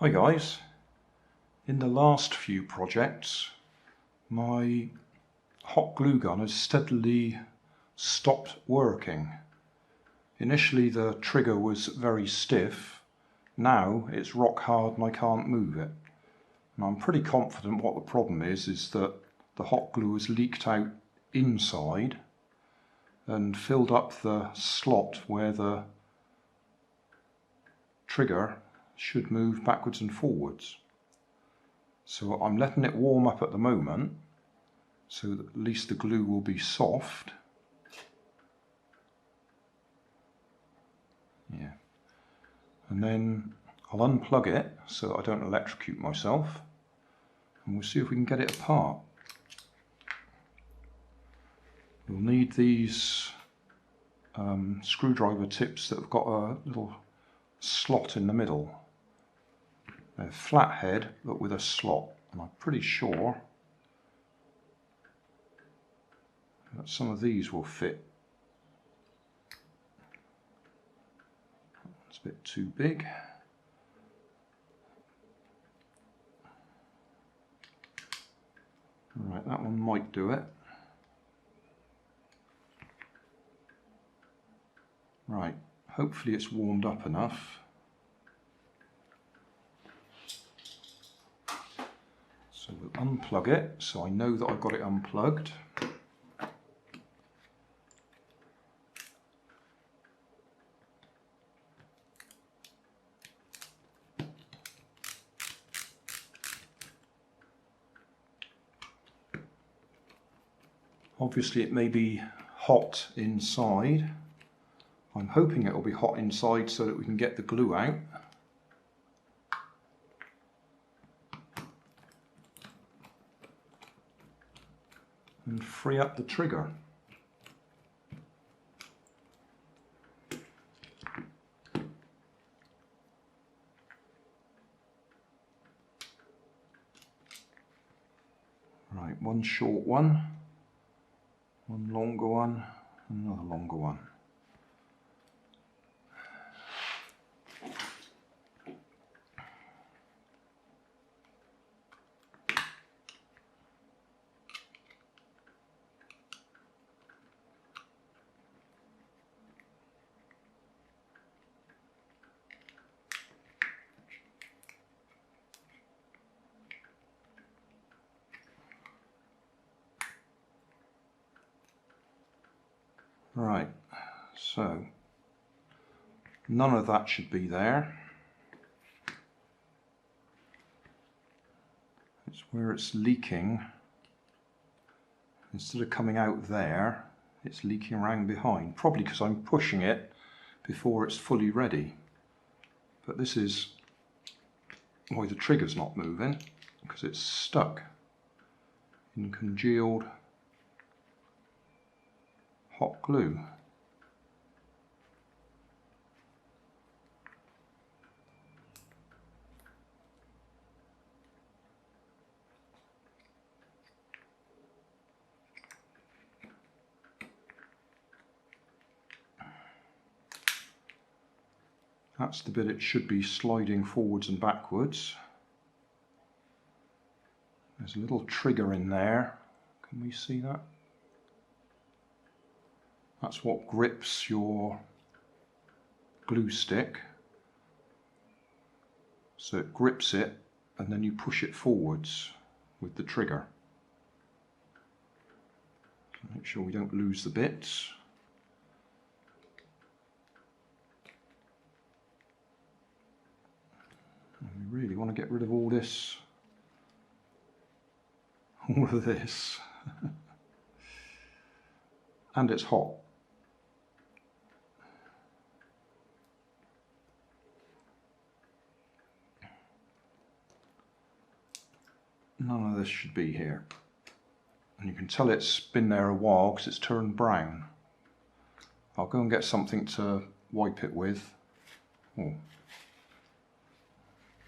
Hi guys, in the last few projects my hot glue gun has steadily stopped working. Initially the trigger was very stiff, now it's rock hard and I can't move it. And I'm pretty confident what the problem is that the hot glue has leaked out inside and filled up the slot where the trigger should move backwards and forwards. So I'm letting it warm up at the moment so that at least the glue will be soft. Yeah. And then I'll unplug it so that I don't electrocute myself, and we'll see if we can get it apart. We'll need these screwdriver tips that have got a little slot in the middle. They're flathead but with a slot, and I'm pretty sure that some of these will fit. It's a bit too big. Right, that one might do it. Right, hopefully it's warmed up enough. So we'll unplug it so I know that I've got it unplugged. Obviously it may be hot inside. I'm hoping it will be hot inside so that we can get the glue out. And free up the trigger. Right, one short one, one longer one, and another longer one. Right, so none of that should be there. It's where it's leaking. Instead of coming out there, it's leaking around behind, probably because I'm pushing it before it's fully ready. But this is why the trigger's not moving, because it's stuck in congealed hot glue. That's the bit it should be sliding forwards and backwards. There's a little trigger in there. Can we see that? That's what grips your glue stick. So it grips it and then you push it forwards with the trigger. So make sure we don't lose the bits. And we really want to get rid of all this. All of this. And it's hot. None of this should be here. And you can tell it's been there a while because it's turned brown. I'll go and get something to wipe it with. Oh,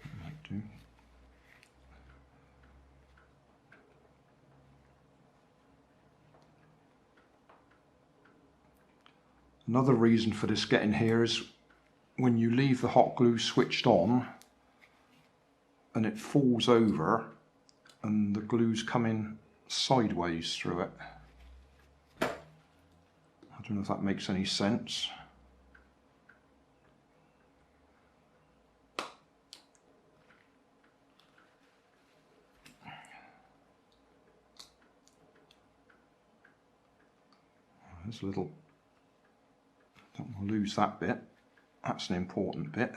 that might do. Another reason for this getting here is when you leave the hot glue switched on, and it falls over and the glue's coming sideways through it. I don't know if that makes any sense. There's a little, don't want to lose that bit, that's an important bit.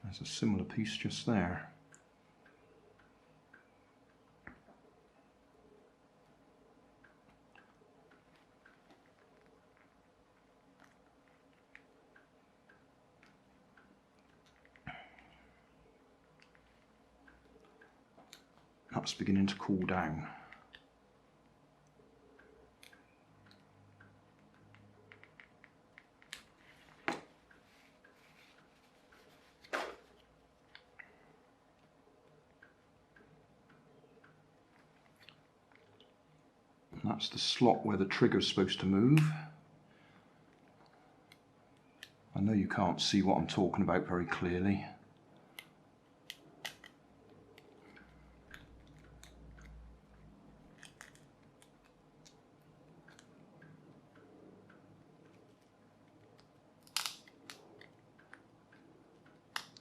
There's a similar piece just there. That's beginning to cool down. That's the slot where the trigger's supposed to move. I know you can't see what I'm talking about very clearly.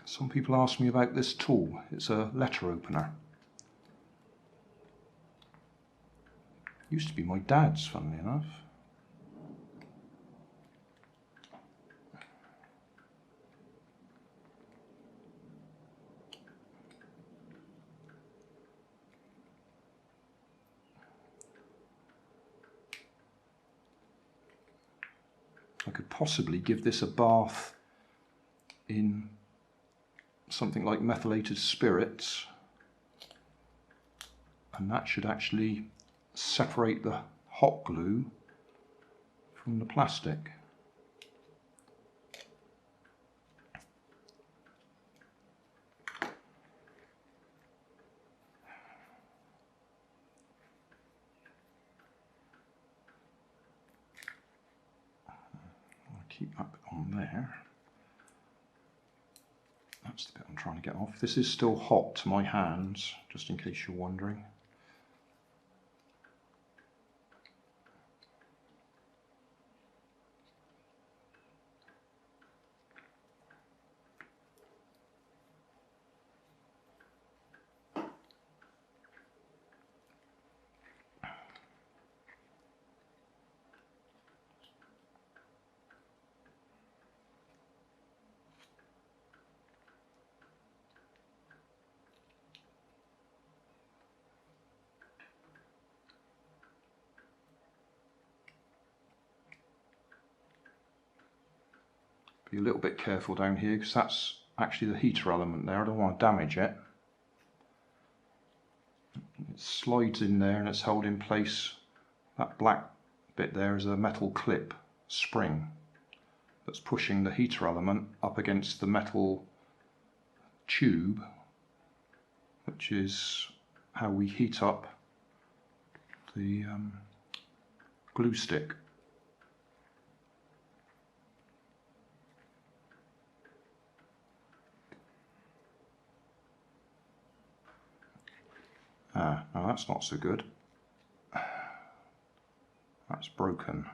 Some people ask me about this tool. It's a letter opener. Used to be my dad's, funnily enough. I could possibly give this a bath in something like methylated spirits, and that should actually separate the hot glue from the plastic. I'll keep that bit on there. That's the bit I'm trying to get off. This is still hot to my hands, just in case you're wondering. Be a little bit careful down here because that's actually the heater element there. I don't want to damage it. It slides in there and it's held in place. That black bit there is a metal clip spring that's pushing the heater element up against the metal tube, which is how we heat up the glue stick. Ah, now that's not so good. That's broken.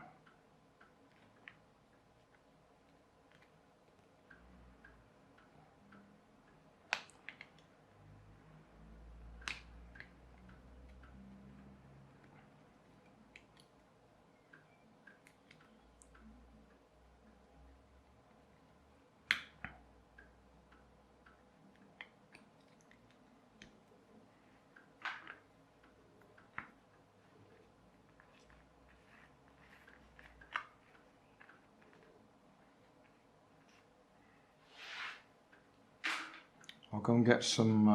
I'll go and get some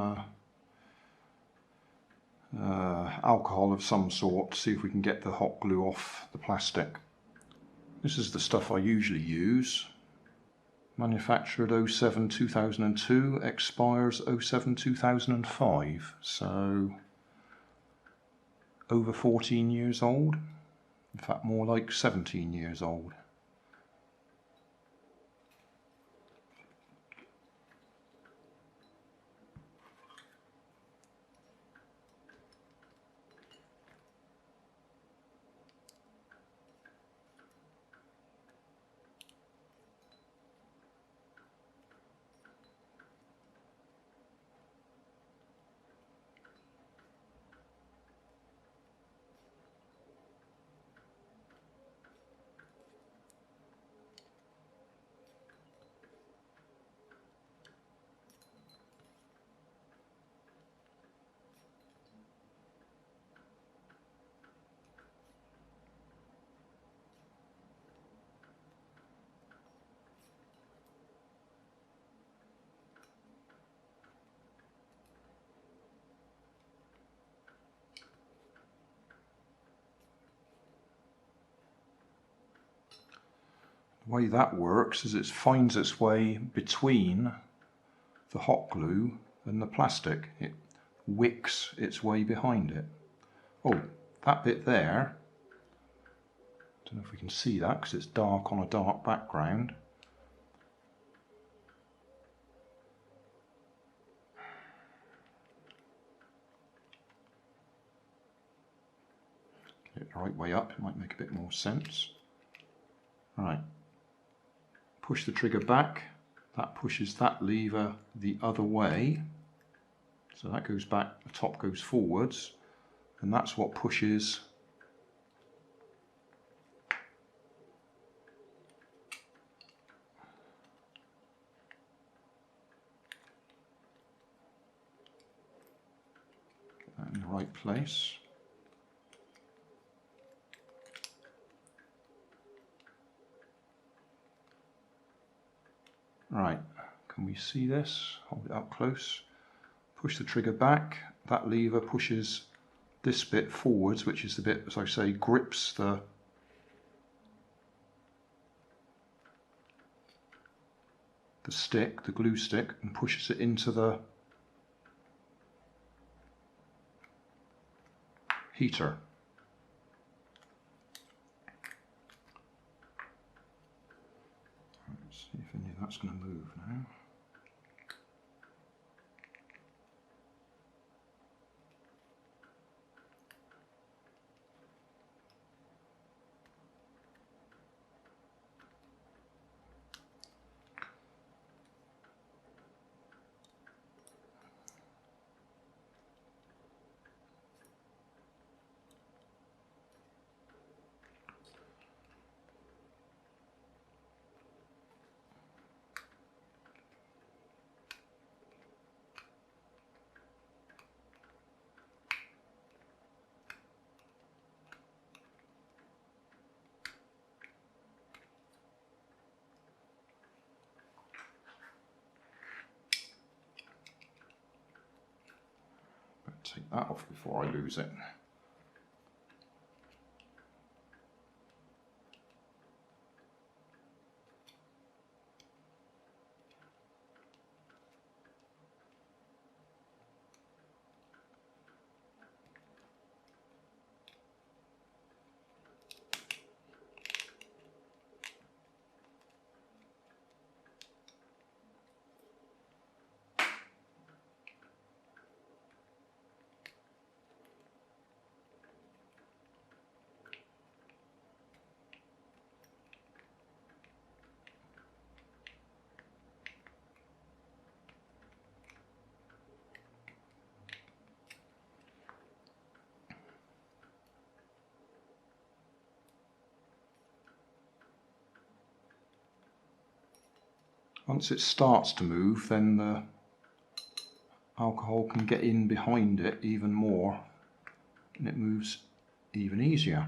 alcohol of some sort, see if we can get the hot glue off the plastic. This is the stuff I usually use. Manufactured 07-2002, expires 07-2005, so over 14 years old. In fact, more like 17 years old. The way that works is it finds its way between the hot glue and the plastic. It wicks its way behind it. Oh, that bit there, I don't know if we can see that because it's dark on a dark background. Get it the right way up, it might make a bit more sense. Right, push the trigger back, that pushes that lever the other way, so that goes back, the top goes forwards, and that's what pushes get that in the right place. Right, can we see this? Hold it up close. Push the trigger back, that lever pushes this bit forwards, which is the bit, as I say, grips the stick, the glue stick, and pushes it into the heater. Let's see if any of that's going to move now. Take that off before I lose it. Once it starts to move, then the alcohol can get in behind it even more and it moves even easier.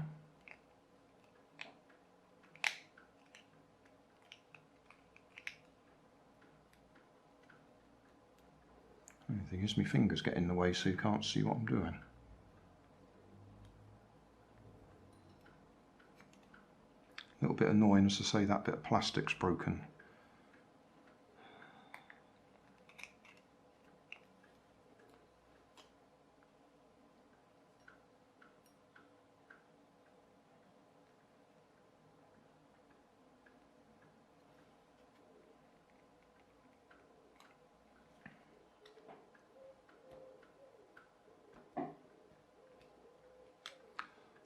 The only thing is my fingers get in the way so you can't see what I'm doing. A little bit annoying, as I say, that bit of plastic's broken.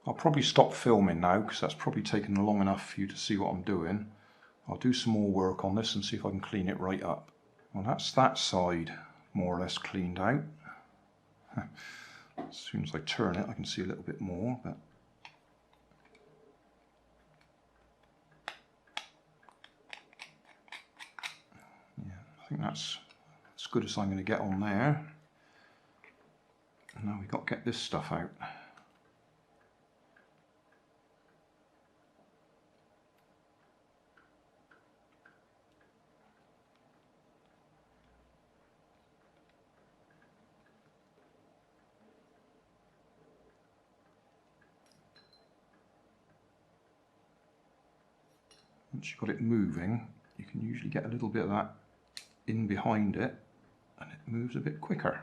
I'll probably stop filming now because that's probably taken long enough for you to see what I'm doing. I'll do some more work on this and see if I can clean it right up. Well, that's that side more or less cleaned out. As soon as I turn it I can see a little bit more, but yeah, I think that's as good as I'm going to get on there. And now we've got to get this stuff out. once you've got it moving, you can usually get a little bit of that in behind it and it moves a bit quicker.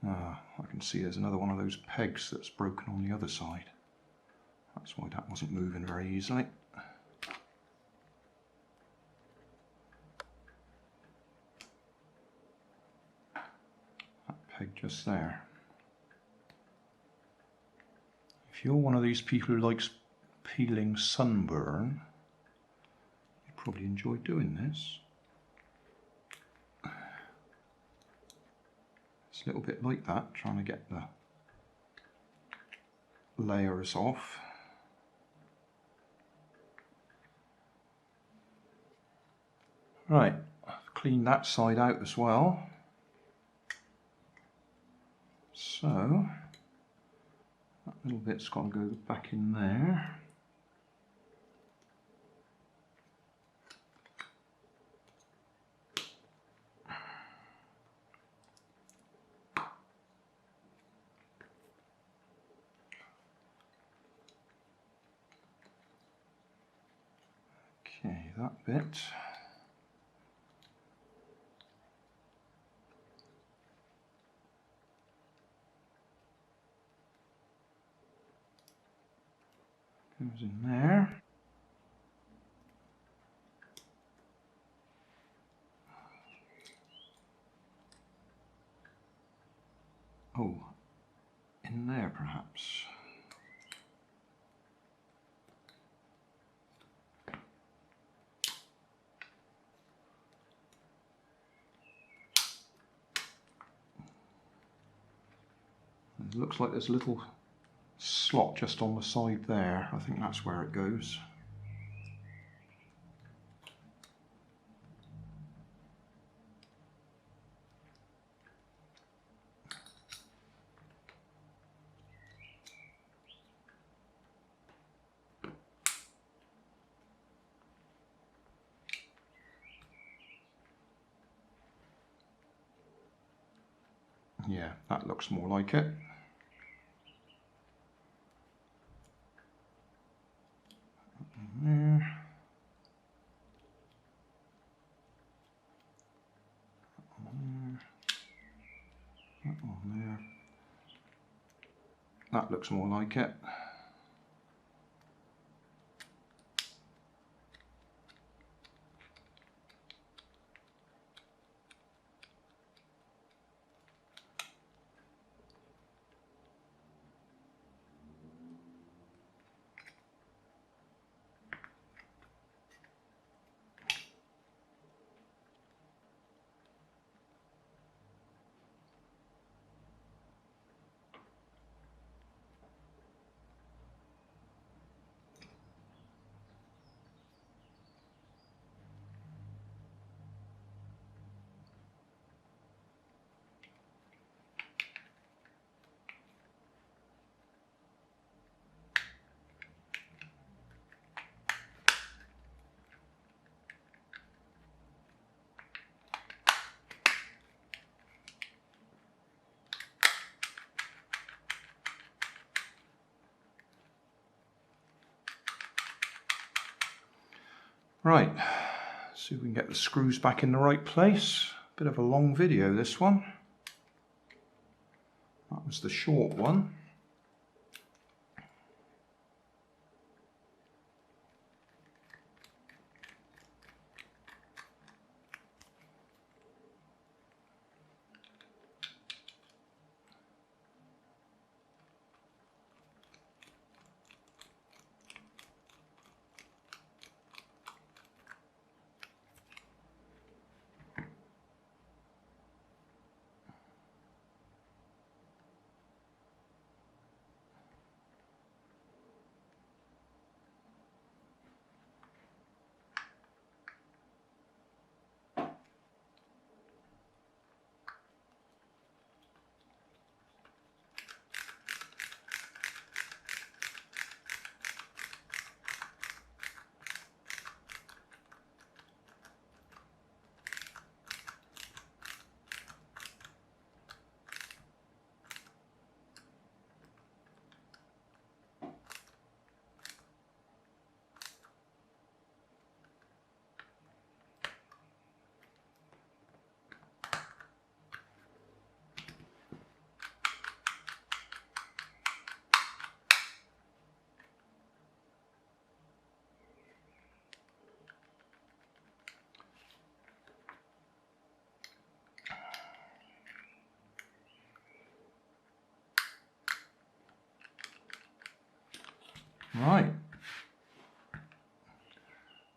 I can see there's another one of those pegs that's broken on the other side. That's why that wasn't moving very easily. That peg just there. If you're one of these people who likes peeling sunburn, you probably enjoy doing this. It's a little bit like that, trying to get the layers off. Right, I've cleaned that side out as well. So that little bit's got to go back in there. Okay, that bit. Goes in there. Oh, in there perhaps. It looks like there's a little slot just on the side there. I think that's where it goes. Yeah, that looks more like it. There. That one there. That looks more like it. Right, see if we can get the screws back in the right place. Bit of a long video, this one. That was the short one. Right.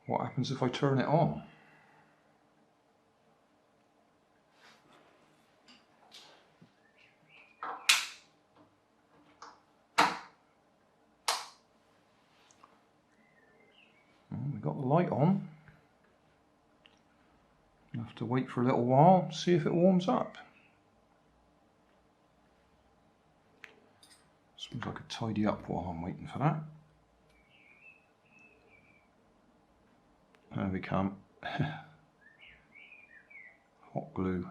What happens if I turn it on? We've got the light on. I'll have to wait for a little while, see if it warms up. Suppose I could tidy up while I'm waiting for that. There we come. Hot glue.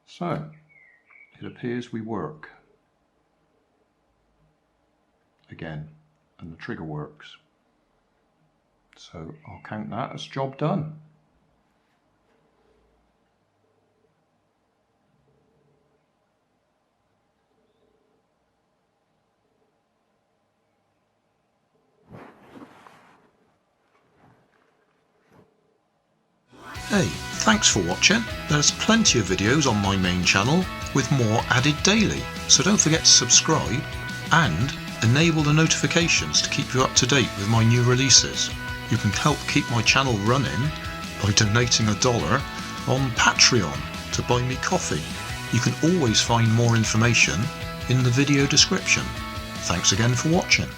So, it appears we work again, and the trigger works. So I'll count that as job done. Hey, thanks for watching. There's plenty of videos on my main channel with more added daily, so don't forget to subscribe and enable the notifications to keep you up to date with my new releases. You can help keep my channel running by donating $1 on Patreon to buy me coffee. You can always find more information in the video description. Thanks again for watching.